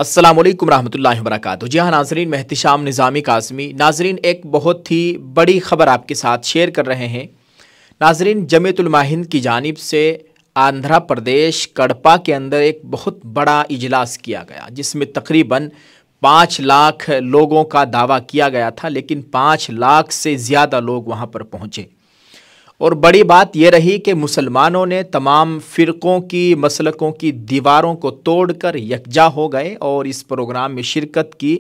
अस्सलाम वालेकुम रहमतुल्लाहि व बरकातुहू। जी हाँ नाजरीन, मैं एहतिशाम निज़ामी काज़मी। नाजरीन, एक बहुत ही बड़ी ख़बर आपके साथ शेयर कर रहे हैं। नाजरीन, जमीयत उलमा हिंद की जानिब से आंध्र प्रदेश कड़पा के अंदर एक बहुत बड़ा इजलास किया गया, जिसमें तकरीबन 5 लाख लोगों का दावा किया गया था, लेकिन 5 लाख से ज़्यादा लोग वहाँ पर पहुँचे। और बड़ी बात यह रही कि मुसलमानों ने तमाम फ़िरक़ों की, मसलकों की दीवारों को तोड़कर यकजा हो गए और इस प्रोग्राम में शिरकत की।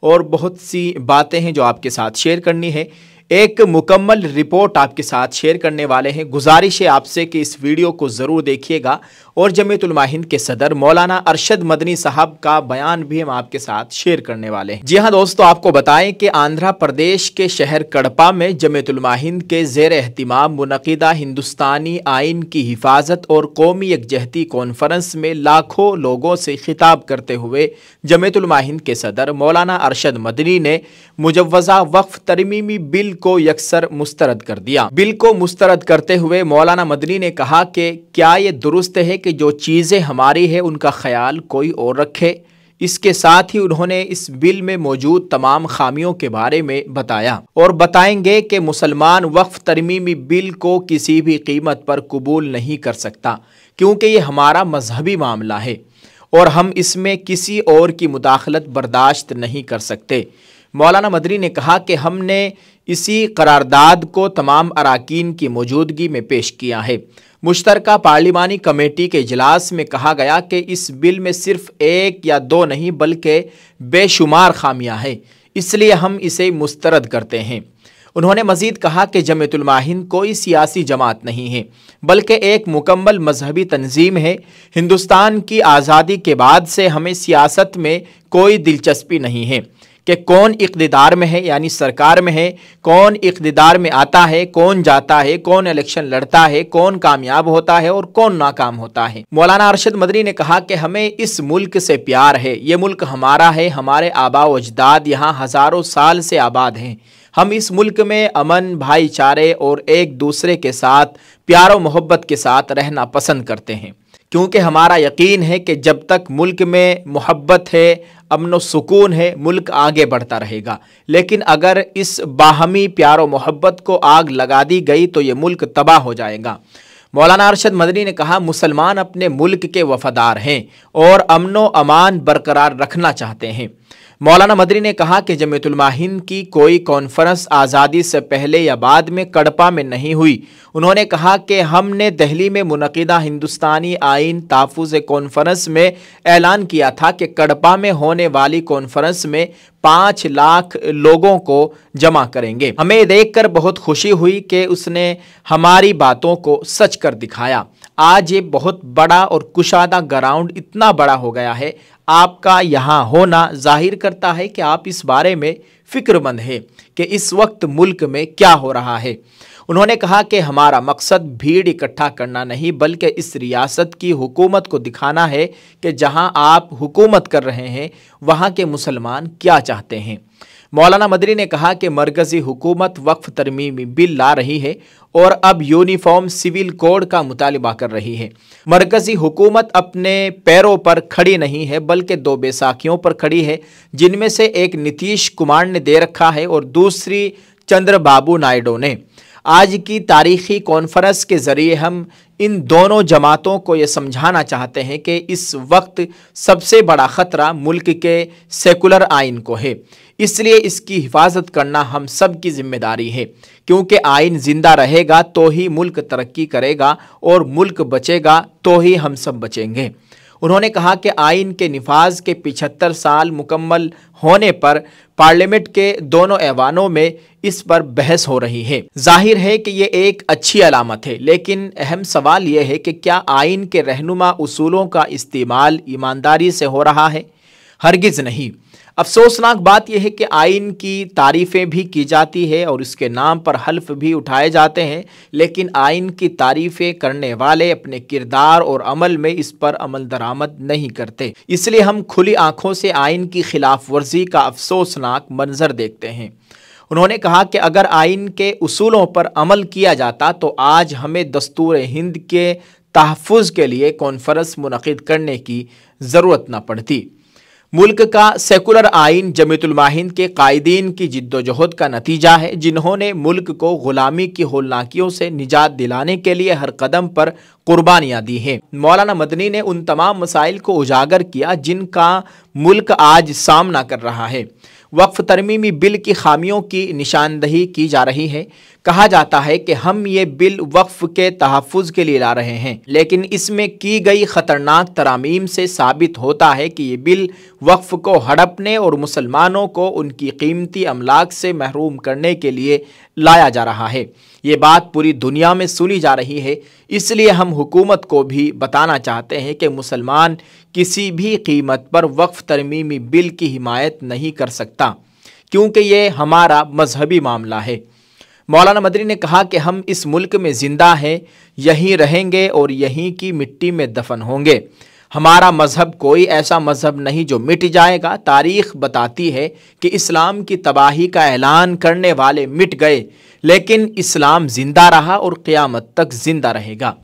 और बहुत सी बातें हैं जो आपके साथ शेयर करनी है। एक मुकम्मल रिपोर्ट आपके साथ शेयर करने वाले हैं। गुजारिश है आपसे कि इस वीडियो को ज़रूर देखिएगा। और जमीयत उलमा हिंद के सदर मौलाना अरशद मदनी साहब का बयान भी हम आपके साथ शेयर करने वाले हैं। जी हाँ दोस्तों, आपको बताएं कि आंध्र प्रदेश के शहर कड़पा में जमीयत उलमा हिंद के ज़ेर एहतिमाम मुनक़िदा हिंदुस्तानी आइन की हिफाजत और कौमी यकजहती कॉन्फ्रेंस में लाखों लोगों से खिताब करते हुए जमीयत उलमा हिंद के सदर मौलाना अरशद मदनी ने मुजव्वज़ा वक्फ तरमीमी बिल को यकसर मुस्तरद कर दिया। बिल को मुस्तरद करते हुए मौलाना मदनी ने कहा कि क्या ये दुरुस्त है कि जो चीज़ें हमारी है उनका ख्याल कोई और रखे। इसके साथ ही उन्होंने इस बिल में मौजूद तमाम खामियों के बारे में बताया और बताएंगे कि मुसलमान वक्फ तरमीमी बिल को किसी भी कीमत पर कबूल नहीं कर सकता, क्योंकि ये हमारा मजहबी मामला है और हम इसमें किसी और की मुदाखलत बर्दाश्त नहीं कर सकते। मौलाना मदनी ने कहा कि हमने इसी करारदाद को तमाम अराकीन की मौजूदगी में पेश किया है। मुश्तरका पार्लिमानी कमेटी के इजलास में कहा गया कि इस बिल में सिर्फ एक या दो नहीं बल्कि बेशुमार खामियां हैं, इसलिए हम इसे मुस्तरद करते हैं। उन्होंने मज़ीद कहा कि जमीयत उलमा हिंद कोई सियासी जमात नहीं है, बल्कि एक मुकम्मल मजहबी तंजीम है। हिंदुस्तान की आज़ादी के बाद से हमें सियासत में कोई दिलचस्पी नहीं है कि कौन इक़्तिदार में है, यानी सरकार में है, कौन इक़्तिदार में आता है, कौन जाता है, कौन इलेक्शन लड़ता है, कौन कामयाब होता है और कौन नाकाम होता है। मौलाना अरशद मदनी ने कहा कि हमें इस मुल्क से प्यार है, ये मुल्क हमारा है, हमारे आबा व अजदाद यहाँ हज़ारों साल से आबाद हैं। हम इस मुल्क में अमन, भाईचारे और एक दूसरे के साथ प्यार और मोहब्बत के साथ रहना पसंद करते हैं, क्योंकि हमारा यकीन है कि जब तक मुल्क में मोहब्बत है, अमन व सुकून है, मुल्क आगे बढ़ता रहेगा। लेकिन अगर इस बाहमी प्यार व मोहब्बत को आग लगा दी गई तो ये मुल्क तबाह हो जाएगा। मौलाना अरशद मदनी ने कहा, मुसलमान अपने मुल्क के वफादार हैं और अमन व अमान बरकरार रखना चाहते हैं। मौलाना मदनी ने कहा कि जमीयत उलमा हिंद की कोई कॉन्फ्रेंस आज़ादी से पहले या बाद में कड़पा में नहीं हुई। उन्होंने कहा कि हमने दिल्ली में मुनक़िदा हिंदुस्तानी आइन तहफ़्फ़ुज़ कॉन्फ्रेंस में ऐलान किया था कि कड़पा में होने वाली कॉन्फ्रेंस में 5 लाख लोगों को जमा करेंगे। हमें देखकर बहुत खुशी हुई कि उसने हमारी बातों को सच कर दिखाया। आज ये बहुत बड़ा और कुशादा ग्राउंड इतना बड़ा हो गया है। आपका यहाँ होना जाहिर करता है कि आप इस बारे में फ़िक्रमंद हैं कि इस वक्त मुल्क में क्या हो रहा है। उन्होंने कहा कि हमारा मकसद भीड़ इकट्ठा करना नहीं, बल्कि इस रियासत की हुकूमत को दिखाना है कि जहाँ आप हुकूमत कर रहे हैं वहाँ के मुसलमान क्या चाहते हैं। मौलाना मदनी ने कहा कि मरकज़ी हुकूमत वक्फ तरमीमी बिल ला रही है और अब यूनिफॉर्म सिविल कोड का मुतालिबा कर रही है। मरकज़ी हुकूमत अपने पैरों पर खड़ी नहीं है, बल्कि 2 बैसाखियों पर खड़ी है, जिनमें से एक नीतीश कुमार ने दे रखा है और दूसरी चंद्रबाबू नायडू ने। आज की तारीख़ी कॉन्फ्रेंस के ज़रिए हम इन दोनों जमातों को ये समझाना चाहते हैं कि इस वक्त सबसे बड़ा ख़तरा मुल्क के सेकुलर आइन को है, इसलिए इसकी हिफाजत करना हम सब की जिम्मेदारी है, क्योंकि आइन ज़िंदा रहेगा तो ही मुल्क तरक्की करेगा और मुल्क बचेगा तो ही हम सब बचेंगे। उन्होंने कहा कि आइन के निफाज के 75 साल मुकम्मल होने पर पार्लियामेंट के दोनों ऐवानों में इस पर बहस हो रही है। जाहिर है कि ये एक अच्छी अलामत है, लेकिन अहम सवाल ये है कि क्या आइन के रहनुमा उसूलों का इस्तेमाल ईमानदारी से हो रहा है? हरगिज़ नहीं। अफसोसनाक बात यह है कि आइन की तारीफ़ें भी की जाती है और इसके नाम पर हल्फ भी उठाए जाते हैं, लेकिन आइन की तारीफ़ें करने वाले अपने किरदार और अमल में इस पर अमल दरामद नहीं करते। इसलिए हम खुली आंखों से आइन की खिलाफ वर्जी का अफसोसनाक मंजर देखते हैं। उन्होंने कहा कि अगर आइन के उसूलों पर अमल किया जाता तो आज हमें दस्तूर हिंद के तहफ़्फ़ुज़ के लिए कॉन्फ्रेंस मुनक़िद करने की ज़रूरत न पड़ती। मुल्क का सेकुलर आइन जमीयतुल उलमाहिंद के कायदीन की जिद्दोजहद का नतीजा है, जिन्होंने मुल्क को गुलामी की होलनाकियों से निजात दिलाने के लिए हर कदम पर कुर्बानियाँ दी हैं। मौलाना मदनी ने उन तमाम मसाइल को उजागर किया जिनका मुल्क आज सामना कर रहा है। वक्फ तरमीमी बिल की खामियों की निशानदही की जा रही है। कहा जाता है कि हम ये बिल वक्फ के तहफ़्फ़ुज़ के लिए ला रहे हैं, लेकिन इसमें की गई ख़तरनाक तरामीम से साबित होता है कि ये बिल वक्फ को हड़पने और मुसलमानों को उनकी कीमती अमलाक से महरूम करने के लिए लाया जा रहा है। ये बात पूरी दुनिया में सुनी जा रही है, इसलिए हम हुकूमत को भी बताना चाहते हैं कि मुसलमान किसी भी कीमत पर वक्फ तरमीमी बिल की हिमायत नहीं कर सकता, क्योंकि ये हमारा मजहबी मामला है। मौलाना मदनी ने कहा कि हम इस मुल्क में ज़िंदा हैं, यहीं रहेंगे और यहीं की मिट्टी में दफन होंगे। हमारा मज़हब कोई ऐसा मज़हब नहीं जो मिट जाएगा। तारीख़ बताती है कि इस्लाम की तबाही का ऐलान करने वाले मिट गए, लेकिन इस्लाम ज़िंदा रहा और क़यामत तक ज़िंदा रहेगा।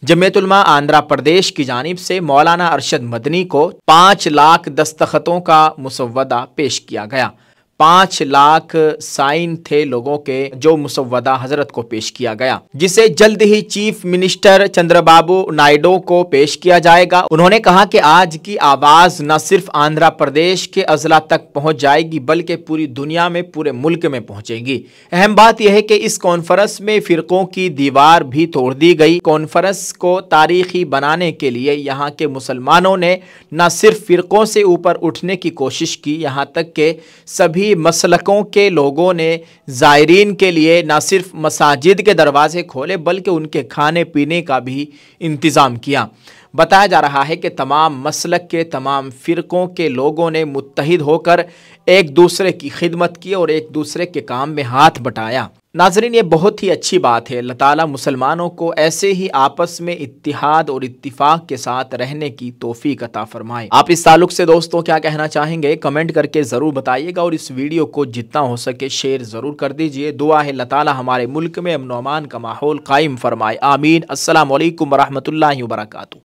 जमीयतुल उलमा आंध्र प्रदेश की जानिब से मौलाना अरशद मदनी को 5 लाख दस्तखतों का मुसव्वदा पेश किया गया। 5 लाख साइन थे लोगों के, जो मुसव्वदा हजरत को पेश किया गया, जिसे जल्द ही चीफ मिनिस्टर चंद्रबाबू नायडू को पेश किया जाएगा। उन्होंने कहा कि आज की आवाज़ न सिर्फ आंध्र प्रदेश के अजला तक पहुंच जाएगी, बल्कि पूरी दुनिया में, पूरे मुल्क में पहुंचेगी। अहम बात यह है कि इस कॉन्फ्रेंस में फ़िरक़ों की दीवार भी तोड़ दी गई। कॉन्फ्रेंस को तारीखी बनाने के लिए यहाँ के मुसलमानों ने न सिर्फ फ़िरक़ों से ऊपर उठने की कोशिश की, यहाँ तक कि सभी मसलकों के लोगों ने ज़ायरीन के लिए न सिर्फ मसाजिद के दरवाजे खोले, बल्कि उनके खाने पीने का भी इंतज़ाम किया। बताया जा रहा है कि तमाम मसलक के, तमाम फ़िरक़ों के लोगों ने मुत्तहिद होकर एक दूसरे की खिदमत की और एक दूसरे के काम में हाथ बटाया। नाज़रीन, ये बहुत ही अच्छी बात है। अल्लाह ताला मुसलमानों को ऐसे ही आपस में इत्तिहाद और इत्तिफाक के साथ रहने की तौफीक अता फरमाए। आप इस ताल्लुक़ से दोस्तों क्या कहना चाहेंगे, कमेंट करके ज़रूर बताइएगा और इस वीडियो को जितना हो सके शेयर ज़रूर कर दीजिए। दुआ है अल्लाह ताला हमारे मुल्क में अमन व अमान का माहौल कायम फरमाए। आमीन। अस्सलामु अलैकुम व रहमतुल्लाहि व बरकातुहू।